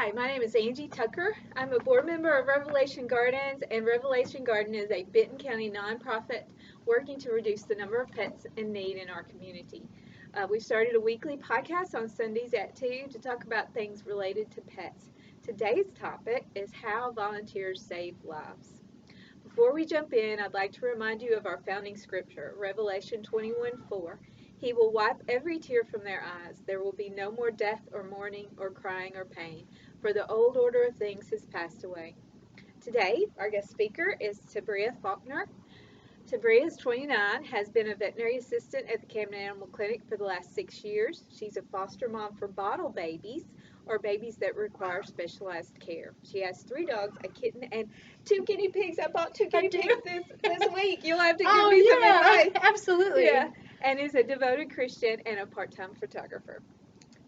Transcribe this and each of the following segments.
Hi, my name is Angie Tucker. I'm a board member of Revelation Gardens, and Revelation Garden is a Benton County nonprofit working to reduce the number of pets in need in our community. We've started a weekly podcast on Sundays at 2 to talk about things related to pets. Today's topic is how volunteers save lives. Before we jump in, I'd like to remind you of our founding scripture, Revelation 21:4. He will wipe every tear from their eyes. There will be no more death or mourning or crying or pain, for the old order of things has passed away. Today, our guest speaker is Tabrea Faulkner. Tabrea is 29, has been a veterinary assistant at the Camden Animal Clinic for the last 6 years. She's a foster mom for bottle babies, or babies that require specialized care. She has 3 dogs, a kitten, and 2 guinea pigs. I bought 2 guinea pigs this week. You'll have to give me some advice. Absolutely. Yeah, and is a devoted Christian and a part-time photographer.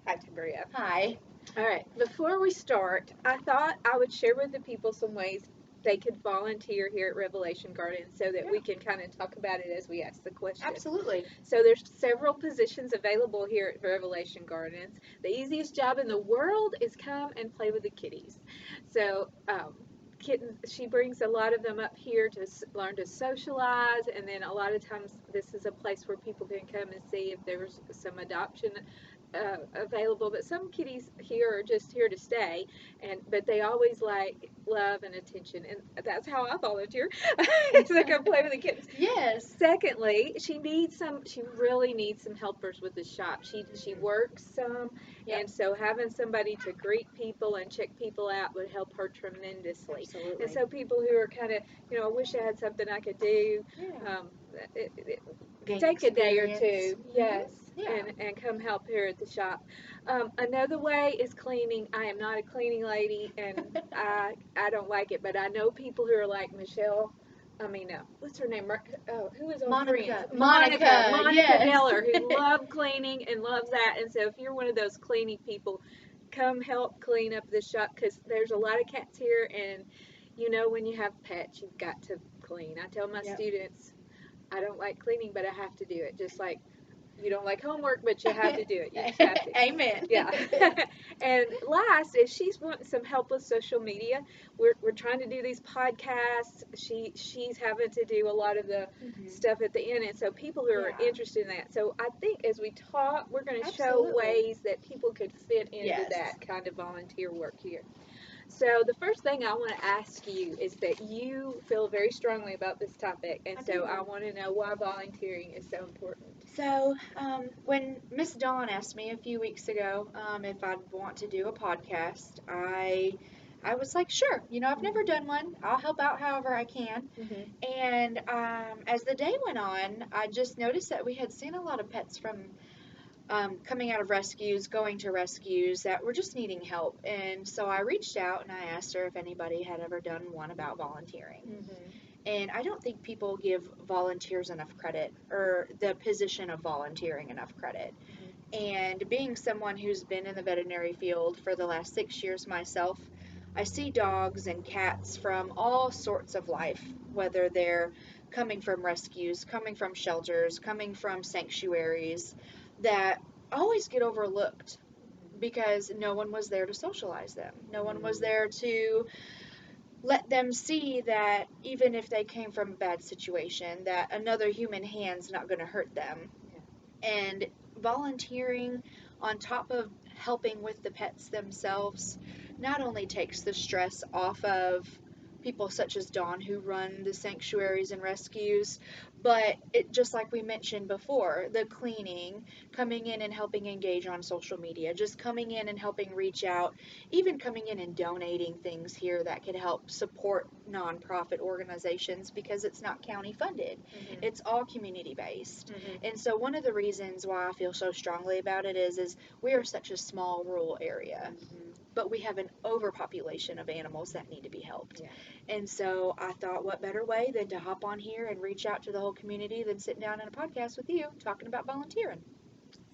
Hi, Tabrea. Hi. All right, before we start, I thought I would share with the people some ways they could volunteer here at Revelation Gardens so that we can kind of talk about it as we ask the question. Absolutely. So there's several positions available here at Revelation Gardens. The easiest job in the world is come and play with the kitties. So kittens, she brings a lot of them up here to learn to socialize, and then a lot of times this is a place where people can come and see if there's some adoption available, but some kitties here are just here to stay, but they always like love and attention, and that's how I volunteer. So I come play with the kittens. Yes. Secondly, she really needs some helpers with the shop. She works some, and so having somebody to greet people and check people out would help her tremendously. Absolutely. And so people who are kind of, I wish I had something I could do. Take a day or two, yes, and come help here at the shop. Another way is cleaning. I am not a cleaning lady, and I don't like it, but I know people who are like Michelle. What's her name? Who is on Monica. Friends? Monica Yes. Geller, who love cleaning and loves that. And so if you're one of those cleaning people, come help clean up the shop, because there's a lot of cats here, and when you have pets, you've got to clean. I tell my students, I don't like cleaning, but I have to do it. Just like you don't like homework, but you have to do it. You just have to. Amen. Yeah. And last, if she's wanting some help with social media, we're trying to do these podcasts. She's having to do a lot of the stuff at the end, and so people who are interested in that. So I think as we talk, we're going to show ways that people could fit into that kind of volunteer work here. So the first thing I want to ask you is that you feel very strongly about this topic, and I want to know why volunteering is so important. So when Miss Dawn asked me a few weeks ago if I'd want to do a podcast, I was like, sure. I've never done one. I'll help out however I can. And as the day went on, I just noticed that we had seen a lot of pets from coming out of rescues, going to rescues that were just needing help. And so I reached out and I asked her if anybody had ever done one about volunteering. And I don't think people give volunteers enough credit, or the position of volunteering enough credit. And being someone who's been in the veterinary field for the last 6 years myself, I see dogs and cats from all sorts of life, whether they're coming from rescues, coming from shelters, coming from sanctuaries, that always get overlooked because no one was there to socialize them. No one was there to let them see that even if they came from a bad situation, that another human hand's not going to hurt them. And volunteering, on top of helping with the pets themselves, not only takes the stress off of people such as Dawn who run the sanctuaries and rescues, but it, just like we mentioned before, the cleaning, coming in and helping engage on social media, just coming in and helping reach out, even coming in and donating things here that could help support nonprofit organizations, because it's not county funded. It's all community based. And so one of the reasons why I feel so strongly about it is we are such a small rural area. But we have an overpopulation of animals that need to be helped. And so I thought, what better way than to hop on here and reach out to the whole community than sitting down in a podcast with you talking about volunteering.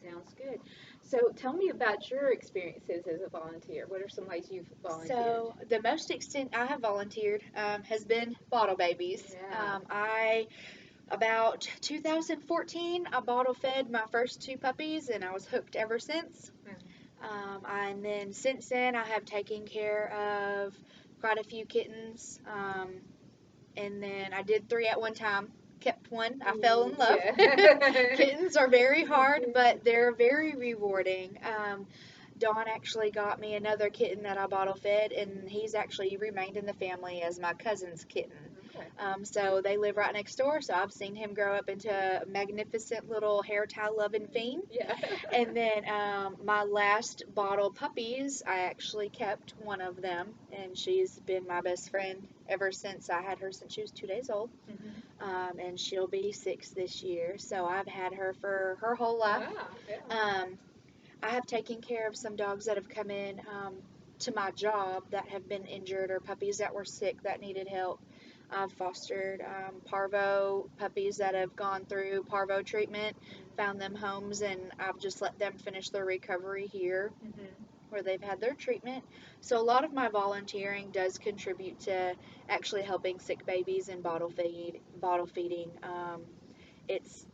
Sounds good. So tell me about your experiences as a volunteer. What are some ways you've volunteered? So the most extent I have volunteered has been bottle babies. About 2014, I bottle fed my first 2 puppies, and I was hooked ever since. And then since then, I have taken care of quite a few kittens. And then I did 3 at one time. Kept one. I fell in love. Yeah. Kittens are very hard, but they're very rewarding. Dawn actually got me another kitten that I bottle fed, and he's actually remained in the family as my cousin's kitten. Okay. So they live right next door, so I've seen him grow up into a magnificent little hair tie loving fiend. Yeah. And then my last bottle puppies, I actually kept one of them, and she's been my best friend ever since I had her since she was 2 days old. And she'll be 6 this year, so I've had her for her whole life. Wow. Yeah. I have taken care of some dogs that have come in to my job that have been injured, or puppies that were sick that needed help. I've fostered parvo puppies that have gone through parvo treatment, found them homes, and I've just let them finish their recovery here where they've had their treatment. So a lot of my volunteering does contribute to actually helping sick babies and bottle feeding. It's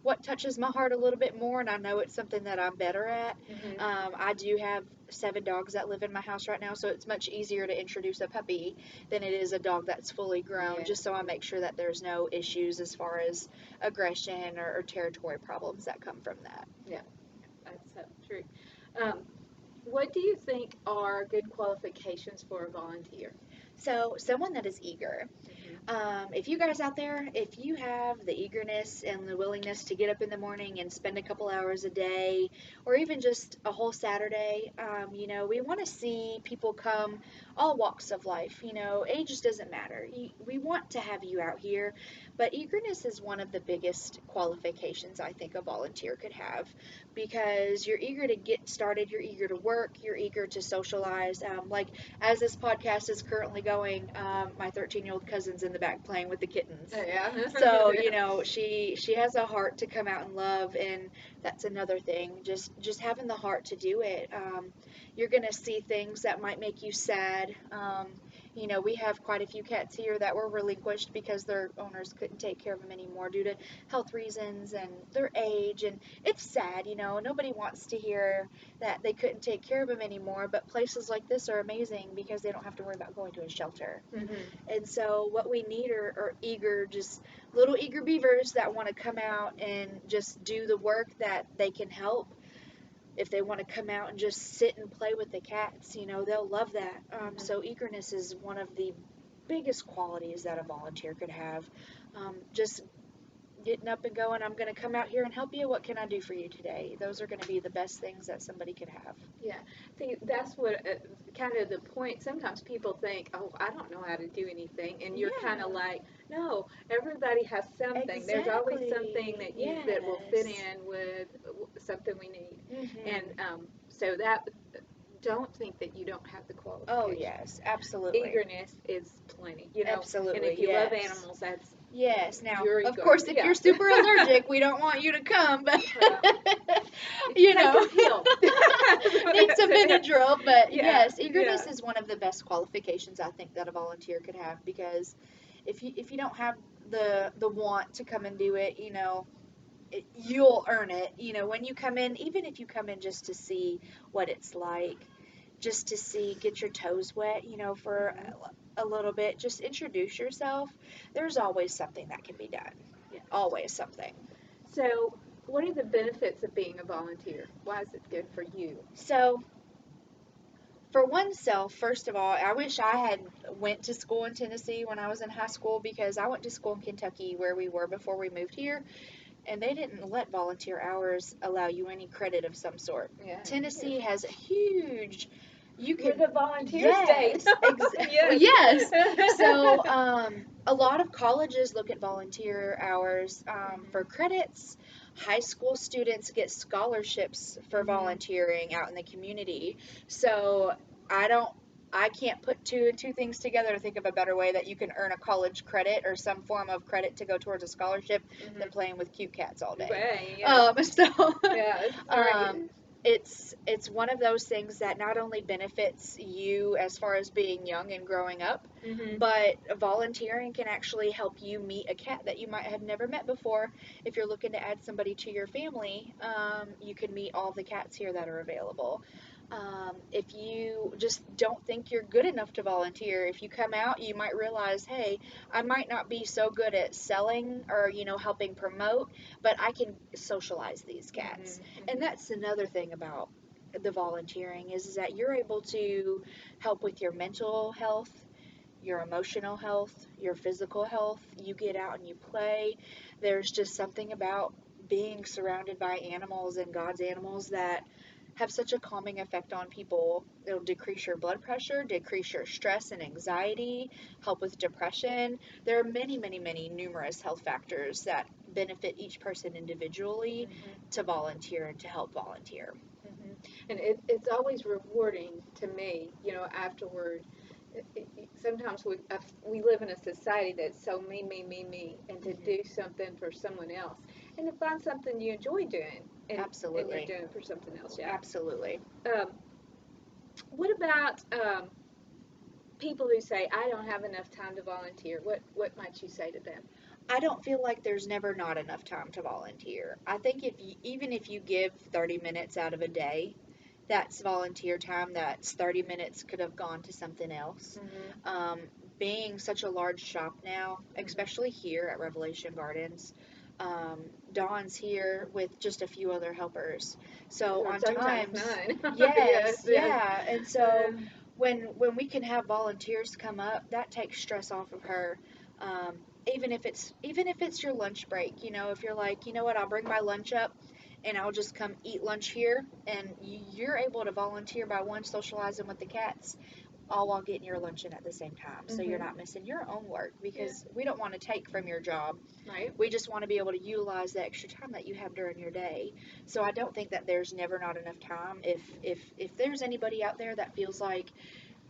what touches my heart a little bit more, and I know it's something that I'm better at. I do have 7 dogs that live in my house right now, so it's much easier to introduce a puppy than it is a dog that's fully grown, Yeah. just so I make sure that there's no issues as far as aggression or territory problems that come from that. That's so true. What do you think are good qualifications for a volunteer? So, someone that is eager. If you guys out there, if you have the eagerness and the willingness to get up in the morning and spend a couple hours a day, or even just a whole Saturday, we want to see people come all walks of life. Age doesn't matter. We want to have you out here, but eagerness is one of the biggest qualifications I think a volunteer could have, because you're eager to get started, you're eager to work, you're eager to socialize. Like as this podcast is currently going, my 13-year-old cousin's in the back playing with the kittens. Yeah. So she has a heart to come out and love, and that's another thing. Just having the heart to do it. You're gonna see things that might make you sad. We have quite a few cats here that were relinquished because their owners couldn't take care of them anymore due to health reasons and their age, and it's sad. Nobody wants to hear that they couldn't take care of them anymore, but places like this are amazing because they don't have to worry about going to a shelter. And so what we need are eager, just little eager beavers that want to come out and just do the work that they can help. If they want to come out and just sit and play with the cats, they'll love that. So eagerness is one of the biggest qualities that a volunteer could have. Just getting up and going, I'm going to come out here and help you. What can I do for you today? Those are going to be the best things that somebody could have. Yeah, see, that's what kind of the point. Sometimes people think, "Oh, I don't know how to do anything," and you're kind of like, "No, everybody has something. There's always something that that will fit in with something we need." And so that don't think that you don't have the qualifications. Oh yes, absolutely. Eagerness is plenty, Absolutely. And if you love animals, that's yes. Now, you're of course, if you're super allergic, we don't want you to come, but take a pill. Need some Benadryl. But yes, eagerness is one of the best qualifications I think that a volunteer could have, because if you don't have the want to come and do it, you'll earn it. When you come in, even if you come in just to see what it's like, just to see, get your toes wet, for a little bit, just introduce yourself. There's always something that can be done. Yeah. Always something. So, what are the benefits of being a volunteer? Why is it good for you? So, for oneself, first of all, I wish I had went to school in Tennessee when I was in high school, because I went to school in Kentucky where we were before we moved here, and they didn't let volunteer hours allow you any credit of some sort. Yeah. Tennessee has a huge... We're the volunteer state. Yes. So a lot of colleges look at volunteer hours for credits. High school students get scholarships for volunteering out in the community. So I can't put two and two things together to think of a better way that you can earn a college credit or some form of credit to go towards a scholarship than playing with cute cats all day. Right, yeah. It's one of those things that not only benefits you as far as being young and growing up, but volunteering can actually help you meet a cat that you might have never met before. If you're looking to add somebody to your family, you can meet all the cats here that are available. If you just don't think you're good enough to volunteer, if you come out, you might realize, hey, I might not be so good at selling or, helping promote, but I can socialize these cats. And that's another thing about the volunteering is that you're able to help with your mental health, your emotional health, your physical health. You get out and you play. There's just something about being surrounded by animals and God's animals that have such a calming effect on people. It'll decrease your blood pressure, decrease your stress and anxiety, help with depression. There are many, many, many numerous health factors that benefit each person individually to volunteer and to help volunteer. And it's always rewarding to me, afterward. Sometimes we live in a society that's so me, and to do something for someone else, and to find something you enjoy doing, and Absolutely. you're doing it for something else. Yeah. Absolutely. What about people who say, I don't have enough time to volunteer? What might you say to them? I don't feel like there's never not enough time to volunteer. I think even if you give 30 minutes out of a day, that's volunteer time. That's 30 minutes could have gone to something else. Being such a large shop now, especially here at Revelation Gardens, Dawn's here with just a few other helpers. So on Sometimes times, none. yes, Yes. yeah, and so when we can have volunteers come up, that takes stress off of her. Um, even if it's your lunch break, if you're like, what, I'll bring my lunch up and I'll just come eat lunch here, and you're able to volunteer by one socializing with the cats, all while getting your luncheon at the same time. So you're not missing your own work, because we don't want to take from your job. Right. We just want to be able to utilize the extra time that you have during your day. So I don't think that there's never not enough time. If there's anybody out there that feels like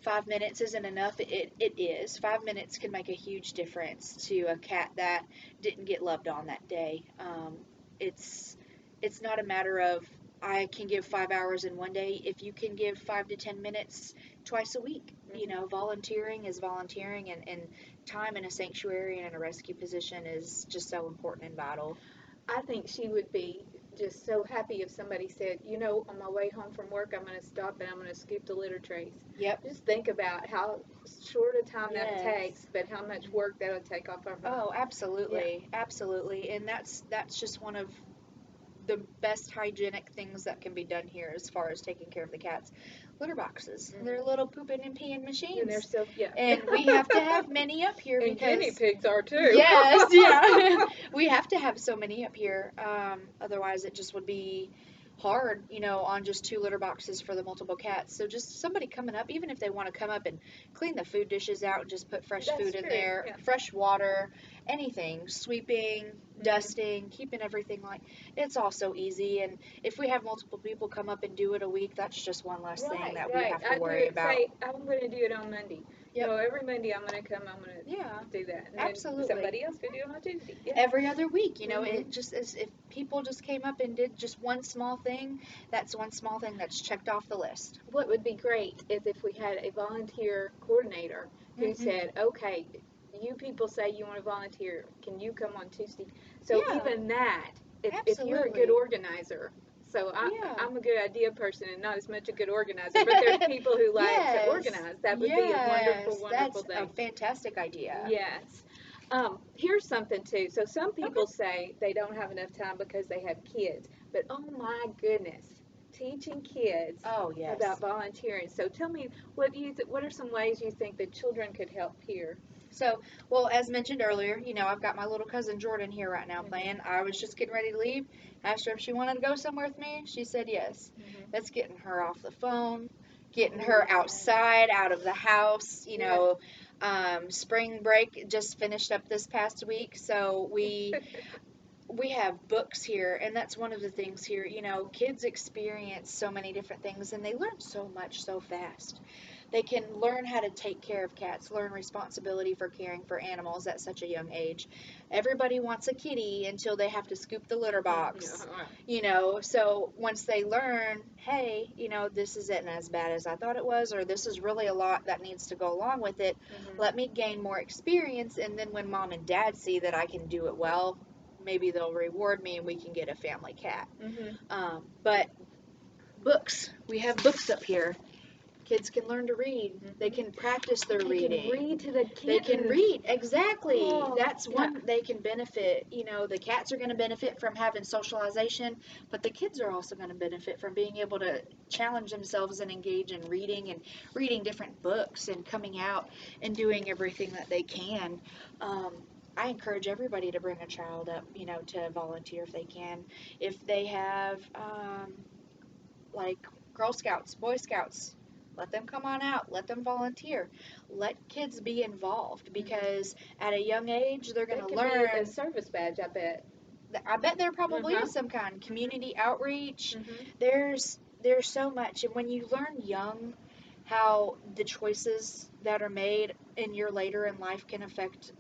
5 minutes isn't enough, it is. 5 minutes can make a huge difference to a cat that didn't get loved on that day. It's not a matter of I can give 5 hours in one day. If you can give 5 to 10 minutes twice a week, volunteering is volunteering, and time in a sanctuary and in a rescue position is just so important and vital. I think she would be just so happy if somebody said, on my way home from work, I'm going to stop and I'm going to scoop the litter trays. Yep. Just think about how short a time that Yes. takes, but how much work that'll take off of her. Oh, absolutely. Absolutely. And that's just one of the best hygienic things that can be done here as far as taking care of the cats. Litter boxes. They're little pooping and peeing machines. And they're so, And we have to have many up here and because guinea pigs are too. Yes, yeah. We have to have so many up here. Otherwise it just would be hard, on just 2 litter boxes for the multiple cats. So just somebody coming up, even if they want to come up and clean the food dishes out and just put fresh That's food in true, there, yeah. fresh water, anything, sweeping, dusting, keeping everything it's all so easy. And if we have multiple people come up and do it a week, that's just one less thing that we have to worry about. Say, I'm going to do it on Monday. Yep. Every Monday I'm going to come, I'm going to do that. And absolutely. then somebody else can do it on Tuesday. Yeah. Every other week, it just is, if people just came up and did just one small thing, that's one small thing that's checked off the list. What would be great is if we had a volunteer coordinator who said, okay, you people say you want to volunteer, can you come on Tuesday? So even that, if you're a good organizer, so I'm a good idea person and not as much a good organizer, but there's people who like to organize. That would be a wonderful, wonderful thing. That's a fantastic idea. Yes. Here's something too. So some people say they don't have enough time because they have kids, but oh my goodness, teaching kids about volunteering. So tell me, what are some ways you think that children could help here? So, well, as mentioned earlier, I've got my little cousin Jordan here right now playing. I was just getting ready to leave. Asked her if she wanted to go somewhere with me. She said yes. That's getting her off the phone, getting her outside, out of the house. Spring break just finished up this past week, so we have books here, and that's one of the things here. Kids experience so many different things, and they learn so much so fast. They can learn how to take care of cats, learn responsibility for caring for animals at such a young age. Everybody wants a kitty until they have to scoop the litter box. So once they learn, hey, this isn't as bad as I thought it was, or this is really a lot that needs to go along with it. Let me gain more experience, and then when mom and dad see that I can do it well, maybe they'll reward me and we can get a family cat. But Books. We have books up here. Kids can learn to read. They can practice their reading. They can read to the kittens. They can read, exactly. Oh, That's one they can benefit. You know, the cats are going to benefit from having socialization, but the kids are also going to benefit from being able to challenge themselves and engage in reading and reading different books and coming out and doing everything that they can. I encourage everybody to bring a child up, you know, to volunteer if they can. If they have, like Girl Scouts, Boy Scouts, let them come on out. Let them volunteer. Let kids be involved because at a young age they're going to learn. Be a service badge, I bet. I bet there probably is some kind. Community outreach. Mm-hmm. There's so much, and when you learn young how the choices that are made in your later in life can affect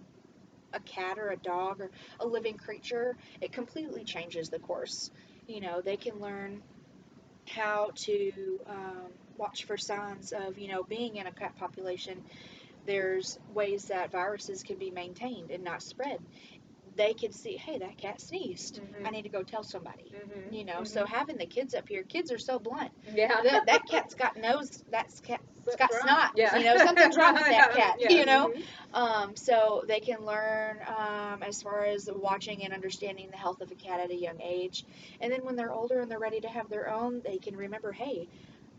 a cat or a dog or a living creature, it completely changes the course. You know, they can learn how to watch for signs of, you know, being in a cat population. There's ways that viruses can be maintained and not spread. They can see, hey, that cat sneezed. I need to go tell somebody. You know, so having the kids up here, kids are so blunt. Yeah. That cat's got nose, that's cat's got snot. Yeah. You know, something's wrong with that cat, Yeah. you know. So they can learn as far as watching and understanding the health of a cat at a young age. And then when they're older and they're ready to have their own, they can remember, hey,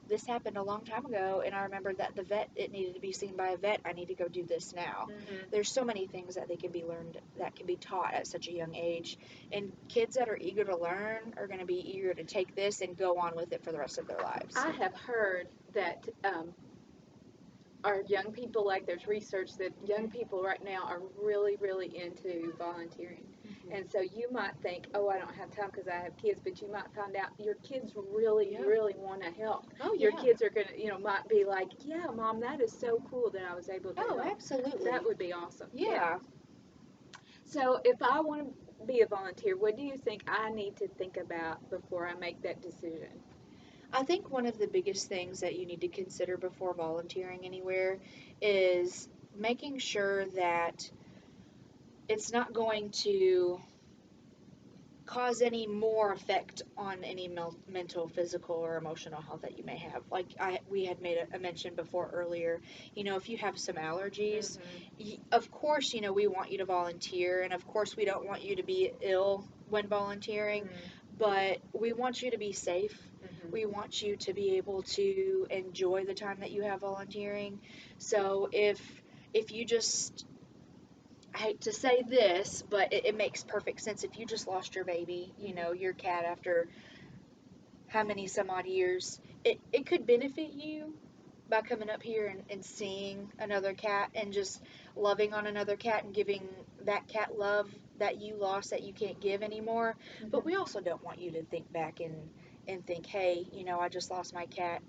this happened a long time ago, and I remembered that the vet, it needed to be seen by a vet. I need to go do this now. There's so many things that they can be learned, that can be taught at such a young age. And kids that are eager to learn are going to be eager to take this and go on with it for the rest of their lives. I have heard that our young people, like there's research that young people right now are really, really into volunteering. And so you might think, oh, I don't have time because I have kids, but you might find out your kids really, really want to help. Oh, yeah. Your kids are going to, you know, might be like, yeah, Mom, that is so cool that I was able to help. Oh, absolutely. That would be awesome. Yeah. So if I want to be a volunteer, what do you think I need to think about before I make that decision? I think one of the biggest things that you need to consider before volunteering anywhere is making sure that it's not going to cause any more effect on any mental, physical, or emotional health that you may have. Like we had made a mention before earlier, you know, if you have some allergies, of course, you know, we want you to volunteer, and of course we don't want you to be ill when volunteering, but we want you to be safe. We want you to be able to enjoy the time that you have volunteering. So if you just, I hate to say this, but it makes perfect sense. If you just lost your baby, you know, your cat after how many some odd years, it could benefit you by coming up here and seeing another cat and just loving on another cat and giving that cat love that you lost that you can't give anymore. But we also don't want you to think back and think, hey, you know, I just lost my cat.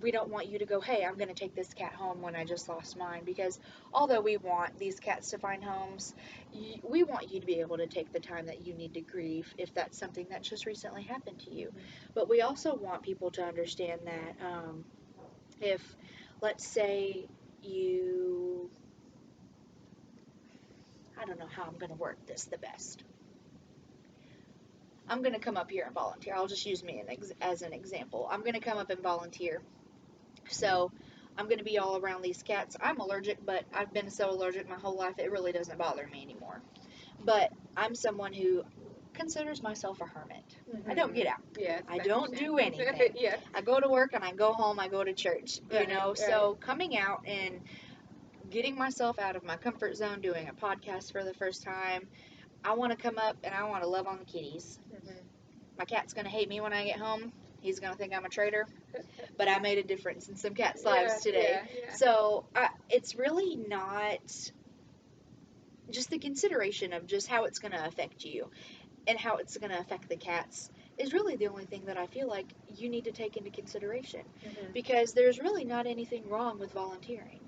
We don't want you to go, hey, I'm going to take this cat home when I just lost mine, because although we want these cats to find homes, we want you to be able to take the time that you need to grieve if that's something that just recently happened to you. But we also want people to understand that if, let's say, you, I don't know how I'm going to word this the best. I'm going to come up here and volunteer. I'll just use me as an example. I'm going to come up and volunteer. So I'm going to be all around these cats. I'm allergic, but I've been so allergic my whole life, it really doesn't bother me anymore. But I'm someone who considers myself a hermit. I don't get out. Yes, I don't do anything. Yes. I go to work and I go home, I go to church, you know. Right. So coming out and getting myself out of my comfort zone, doing a podcast for the first time, I want to come up and I want to love on the kitties. My cat's going to hate me when I get home. He's going to think I'm a traitor. But I made a difference in some cats' lives today. So it's really not just the consideration of just how it's going to affect you and how it's going to affect the cats is really the only thing that I feel like you need to take into consideration. Because there's really not anything wrong with volunteering.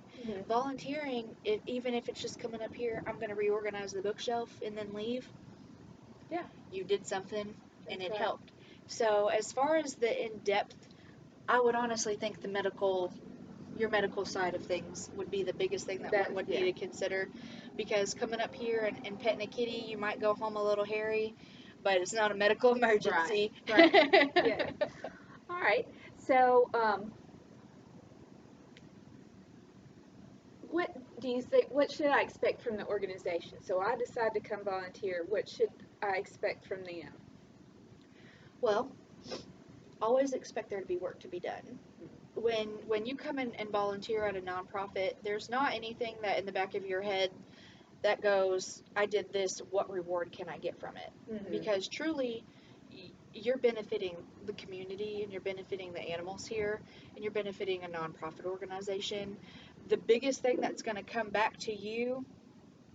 Volunteering, even if it's just coming up here, I'm going to reorganize the bookshelf and then leave. Yeah. You did something and it helped. So as far as the in-depth, I would honestly think your medical side of things would be the biggest thing that one would need to consider, because coming up here and petting a kitty, you might go home a little hairy, but it's not a medical emergency. Right. Yeah. All right. So, what do you think? What should I expect from the organization? So I decide to come volunteer. What should I expect from them? Well, always expect there to be work to be done. When you come in and volunteer at a nonprofit, there's not anything that in the back of your head that goes, I did this, what reward can I get from it? Mm-hmm. Because truly, you're benefiting the community and you're benefiting the animals here and you're benefiting a nonprofit organization. The biggest thing that's going to come back to you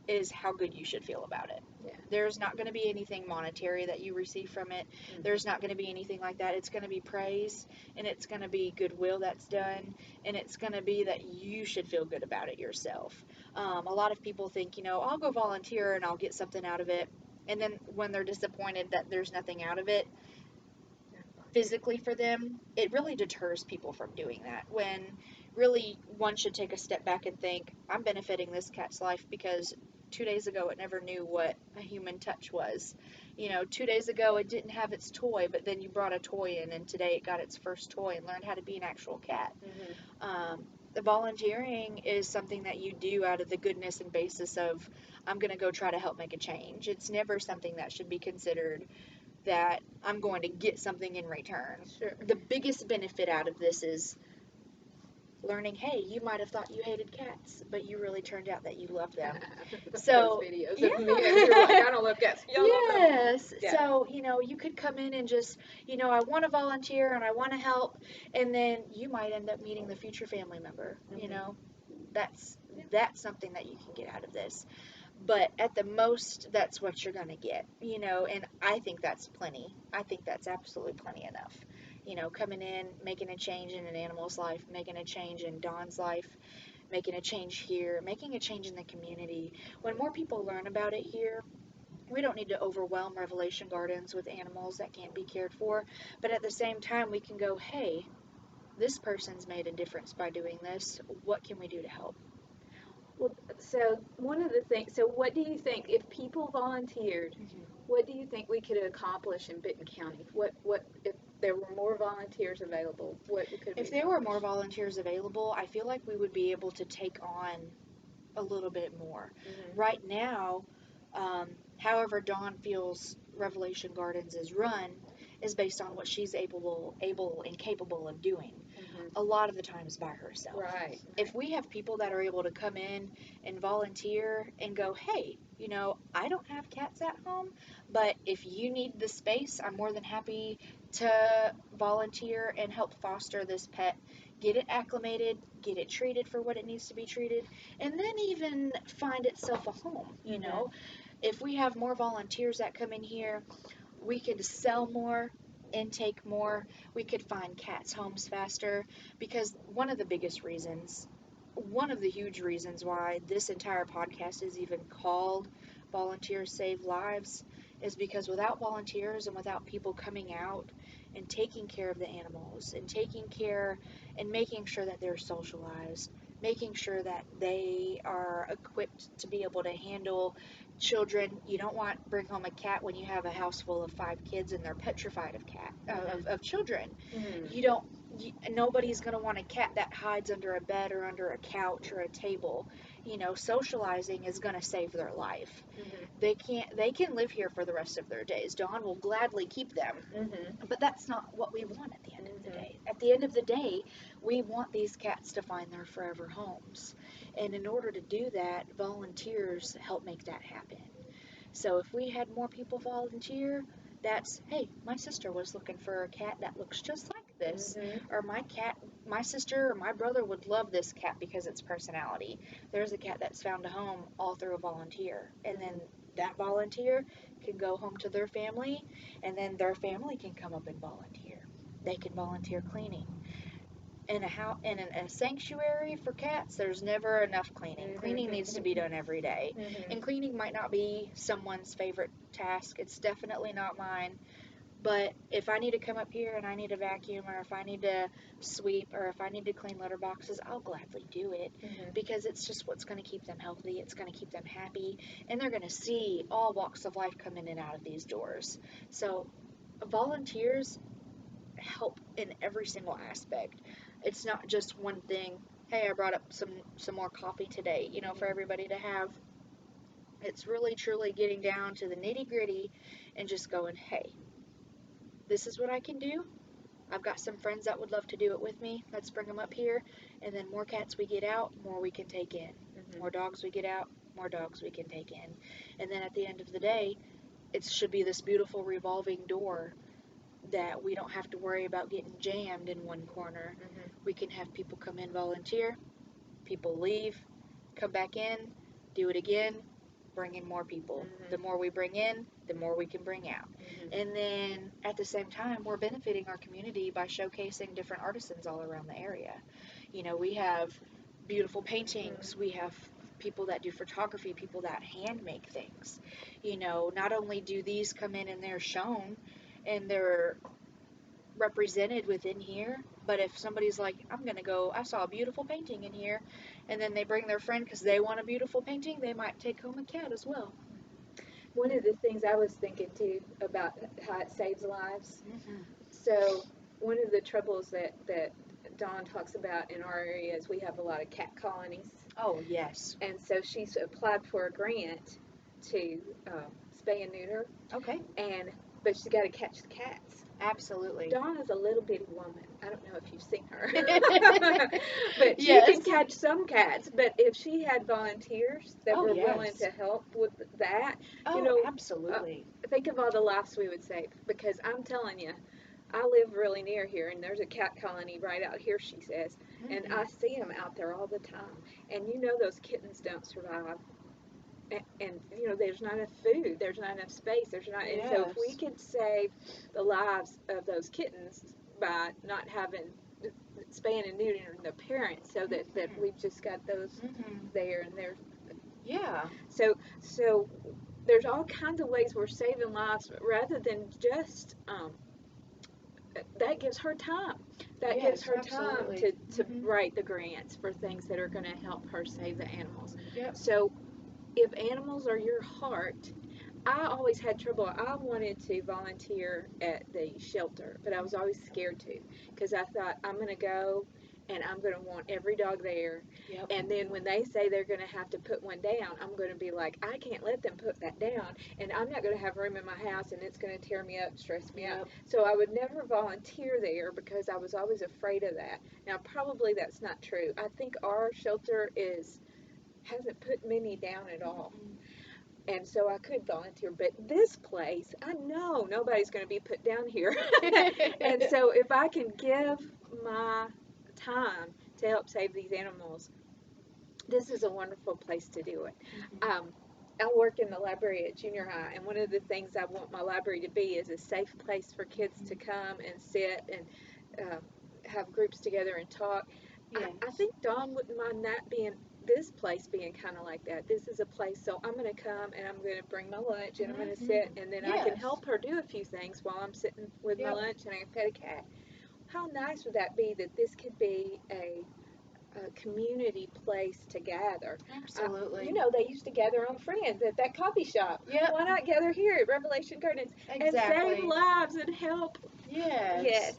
is how good you should feel about it. Yeah. There's not going to be anything monetary that you receive from it. Mm-hmm. There's not going to be anything like that. It's going to be praise, and it's going to be goodwill that's done, and it's going to be that you should feel good about it yourself. A lot of people think, I'll go volunteer and I'll get something out of it. And then when they're disappointed that there's nothing out of it, physically for them, it really deters people from doing that. When really one should take a step back and think, I'm benefiting this cat's life because 2 days ago it never knew what a human touch was. 2 days ago it didn't have its toy, but then you brought a toy in and today it got its first toy and learned how to be an actual cat. Mm-hmm. The volunteering is something that you do out of the goodness and basis of, I'm going to go try to help make a change. It's never something that should be considered that I'm going to get something in return. Sure. The biggest benefit out of this is learning, hey, you might have thought you hated cats, but you really turned out that you love them. So, those videos yeah. of me and you're like, I don't love cats. Y'all love them. Yes. Yeah. So, you could come in and just, I want to volunteer and I want to help, and then you might end up meeting the future family member. Mm-hmm. That's something that you can get out of this. But at the most, that's what you're going to get, and I think that's plenty. I think that's absolutely plenty enough. Coming in, making a change in an animal's life, making a change in Dawn's life, making a change here, making a change in the community. When more people learn about it here, we don't need to overwhelm Revelation Gardens with animals that can't be cared for, but at the same time, we can go, hey, this person's made a difference by doing this. What can we do to help? Well, so one of the things, so what do you think if people volunteered, what do you think we could accomplish in Benton County? What if there were more volunteers available, what could we If there were accomplish? more volunteers available, I feel like we would be able to take on a little bit more. Mm-hmm. Right now, however Dawn feels Revelation Gardens is run is based on what she's able and capable of doing. Mm-hmm. A lot of the times by herself. Right. If we have people that are able to come in and volunteer and go, hey, I don't have cats at home, but if you need the space, I'm more than happy to volunteer and help foster this pet, get it acclimated, get it treated for what it needs to be treated, and then even find itself a home. Mm-hmm. If we have more volunteers that come in here, we could sell more, intake more, we could find cats homes faster, because one of the biggest reasons, one of the huge reasons why this entire podcast is even called Volunteers Save Lives is because without volunteers and without people coming out and taking care of the animals and taking care and making sure that they're socialized, making sure that they are equipped to be able to handle children. You don't want bring home a cat when you have a house full of 5 kids and they're petrified of of children. Mm-hmm. Nobody's going to want a cat that hides under a bed or under a couch or a table. Socializing is going to save their life. Mm-hmm. They can live here for the rest of their days. Dawn will gladly keep them. Mm-hmm. But that's not what we want at the end of the Mm-hmm. day. At the end of the day, we want these cats to find their forever homes. And in order to do that, volunteers help make that happen. So if we had more people volunteer, that's, hey, my sister was looking for a cat that looks just like this. Mm-hmm. Or my sister or my brother would love this cat because its personality. There's a cat that's found a home all through a volunteer. And then that volunteer can go home to their family, and then their family can come up and volunteer. They can volunteer cleaning. In a sanctuary for cats, there's never enough cleaning. Mm-hmm. Cleaning needs to be done every day. Mm-hmm. And cleaning might not be someone's favorite task. It's definitely not mine. But if I need to come up here and I need to vacuum, or if I need to sweep, or if I need to clean litter boxes, I'll gladly do it. Mm-hmm. Because it's just what's going to keep them healthy. It's going to keep them happy. And they're going to see all walks of life come in and out of these doors. So volunteers help in every single aspect. It's not just one thing. Hey, I brought up some more coffee today, for everybody to have. It's really truly getting down to the nitty gritty and just going, hey, this is what I can do. I've got some friends that would love to do it with me. Let's bring them up here. And then more cats we get out, more we can take in. More dogs we get out, more dogs we can take in. And then at the end of the day, it should be this beautiful revolving door that we don't have to worry about getting jammed in one corner. We can have people come in, volunteer, people leave, come back in, do it again, bring in more people. The more we bring in, the more we can bring out. And then at the same time, we're benefiting our community by showcasing different artisans all around the area. We have beautiful paintings, we have people that do photography, people that hand make things. Not only do these come in and they're shown and they're represented within here, but if somebody's like, I saw a beautiful painting in here, and then they bring their friend because they want a beautiful painting, they might take home a cat as well. One of the things I was thinking too about how it saves lives. So one of the troubles that Dawn talks about in our area is we have a lot of cat colonies. Oh, yes. And so she's applied for a grant to spay and neuter. Okay. But she's got to catch the cats. Absolutely. Dawn is a little bitty woman. I don't know if you've seen her. But she can catch some cats. But if she had volunteers that were willing to help with that, absolutely. Think of all the lives we would save. Because I'm telling you, I live really near here, and there's a cat colony right out here, she says. And I see them out there all the time. And those kittens don't survive. And there's not enough food, there's not enough space, and so if we could save the lives of those kittens by not having spaying and neutering the parents, so that we've just got those there, and there's so there's all kinds of ways we're saving lives rather than just that gives her time. That gives her time to write the grants for things that are going to help her save the animals. So if animals are your heart, I always had trouble. I wanted to volunteer at the shelter, but I was always scared to, because I thought, I'm going to go and I'm going to want every dog there. And then when they say they're going to have to put one down, I'm going to be like, I can't let them put that down, and I'm not going to have room in my house, and it's going to tear me up, stress me out. So I would never volunteer there because I was always afraid of that. Now, probably that's not true. I think our shelter hasn't put many down at all. And so I could volunteer, but this place, I know nobody's going to be put down here. And so if I can give my time to help save these animals, this is a wonderful place to do it. I work in the library at junior high, and one of the things I want my library to be is a safe place for kids to come and sit and have groups together and talk. I think Dawn wouldn't mind this place being kind of like that. This is a place, so I'm going to come and I'm going to bring my lunch and I'm going to sit, and then I can help her do a few things while I'm sitting with my lunch and I can pet a cat. How nice would that be that this could be a community place to gather? Absolutely. They used to gather on Friends at that coffee shop. Why not gather here at Revelation Gardens and save lives and help? Yes.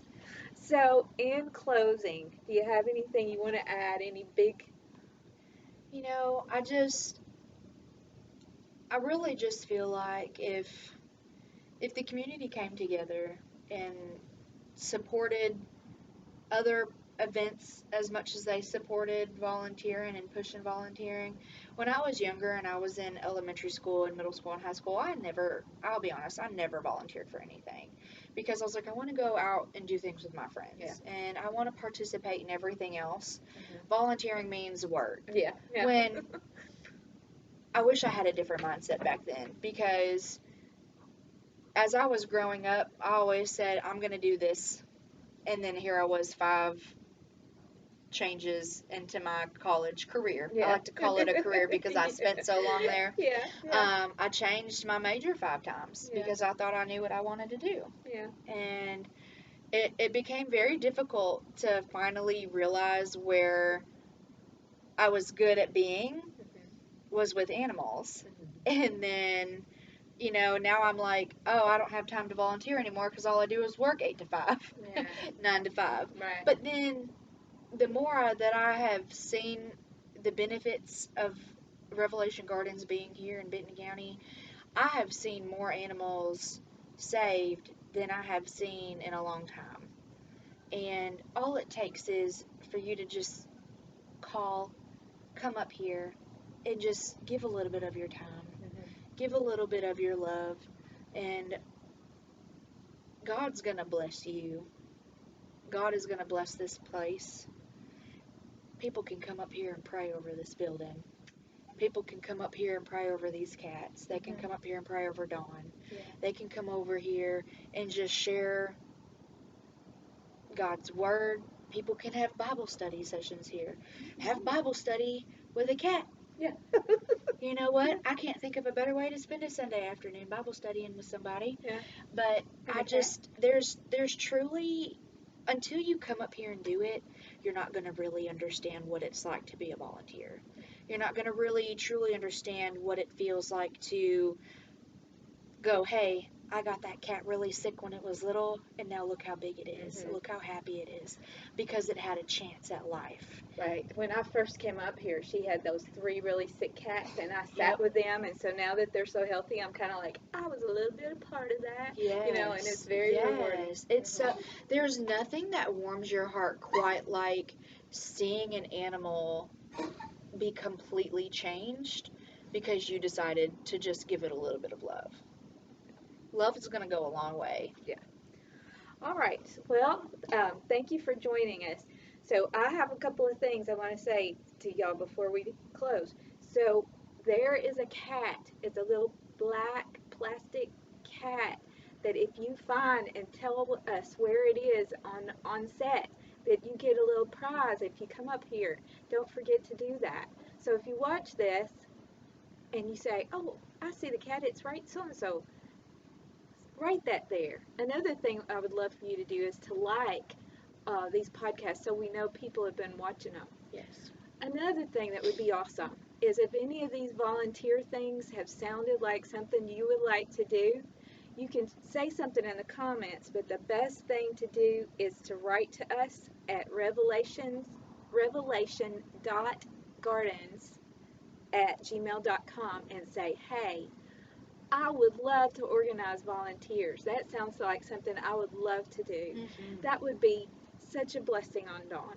So, in closing, do you have anything you want to add? Any big... I really just feel like if the community came together and supported other events as much as they supported volunteering and pushing volunteering. When I was younger and I was in elementary school and middle school and high school, I'll be honest, I never volunteered for anything, because I was like, I want to go out and do things with my friends, and I want to participate in everything else. Volunteering means work. When I wish I had a different mindset back then, because as I was growing up, I always said, I'm going to do this. And then here I was 5 changes into my college career. I like to call it a career because I spent so long there. I changed my major 5 times because I thought I knew what I wanted to do. And it became very difficult to finally realize where I was good at being was with animals. And then now I'm like, oh, I don't have time to volunteer anymore because all I do is work 8 to 5, Yeah. 9 to 5. Right. But then the more that I have seen the benefits of Revelation Gardens being here in Benton County, I have seen more animals saved than I have seen in a long time. And all it takes is for you to just call, come up here, and just give a little bit of your time, give a little bit of your love, and God's going to bless you. God is going to bless this place. People can come up here and pray over this building. People can come up here and pray over these cats. They can come up here and pray over Dawn. Yeah. They can come over here and just share God's word. People can have Bible study sessions here. Have Bible study with a cat. Yeah. You know what? I can't think of a better way to spend a Sunday afternoon, Bible studying with somebody. Yeah. But And I just there's truly, until you come up here and do it, you're not going to really understand what it's like to be a volunteer. You're not going to really truly understand what it feels like to go, hey, I got that cat really sick when it was little, and now look how big it is. Look how happy it is because it had a chance at life. Right. When I first came up here, she had those 3 really sick cats, and I sat Yep. with them. And so now that they're so healthy, I'm kind of like, I was a little bit a part of that. Yes. And it's very rewarding. It's there's nothing that warms your heart quite like seeing an animal be completely changed because you decided to just give it a little bit of love. Love is going to go a long way. Yeah. All right. Well, thank you for joining us. So I have a couple of things I want to say to y'all before we close. So there is a cat. It's a little black plastic cat that if you find and tell us where it is on set, that you get a little prize if you come up here. Don't forget to do that. So if you watch this and you say, oh, I see the cat, it's right so and so, write that there. Another thing I would love for you to do is to like these podcasts so we know people have been watching them. Yes. Another thing that would be awesome is if any of these volunteer things have sounded like something you would like to do, you can say something in the comments, but the best thing to do is to write to us at revelation.gardens@gmail.com and say, hey, I would love to organize volunteers. That sounds like something I would love to do. That would be such a blessing on Dawn.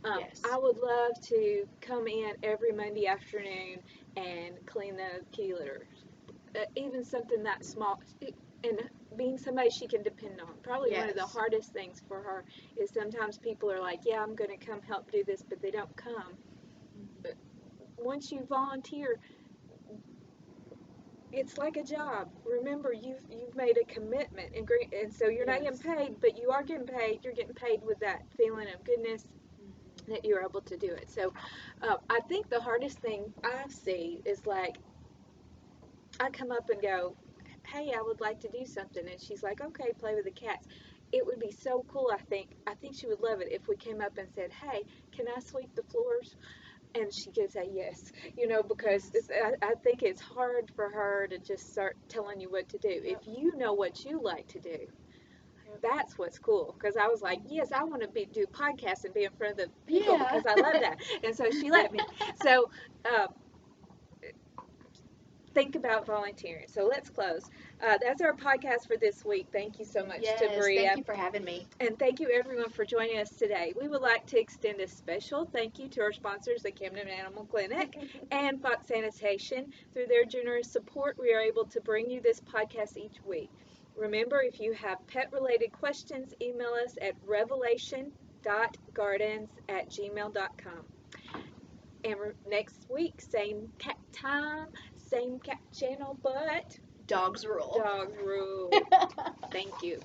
Yes. I would love to come in every Monday afternoon and clean the kitty litters. Even something that small, and being somebody she can depend on. Probably one of the Yes. hardest things for her is sometimes people are like, yeah, I'm going to come help do this, but they don't come. But once you volunteer, it's like a job. Remember, you've made a commitment, and so you're not getting paid, but you are getting paid. You're getting paid with that feeling of goodness that you're able to do it. So, I think the hardest thing I see is like I come up and go, "Hey, I would like to do something," and she's like, "Okay, play with the cats." It would be so cool. I think she would love it if we came up and said, "Hey, can I sweep the floors?" And she could say yes, because I think it's hard for her to just start telling you what to do. If you know what you like to do, that's what's cool. Because I was like, yes, I want to do podcasts and be in front of the people because I love that. And so she let me. So think about volunteering. So let's close. That's our podcast for this week. Thank you so much, Tabrea. Thank you for having me. And thank you everyone for joining us today. We would like to extend a special thank you to our sponsors, the Camden Animal Clinic and Fox Sanitation. Through their generous support, we are able to bring you this podcast each week. Remember, if you have pet-related questions, email us at revelation.gardens@gmail.com. And next week, same cat time, same cat channel, but Dogs rule. dogs rule. Thank you.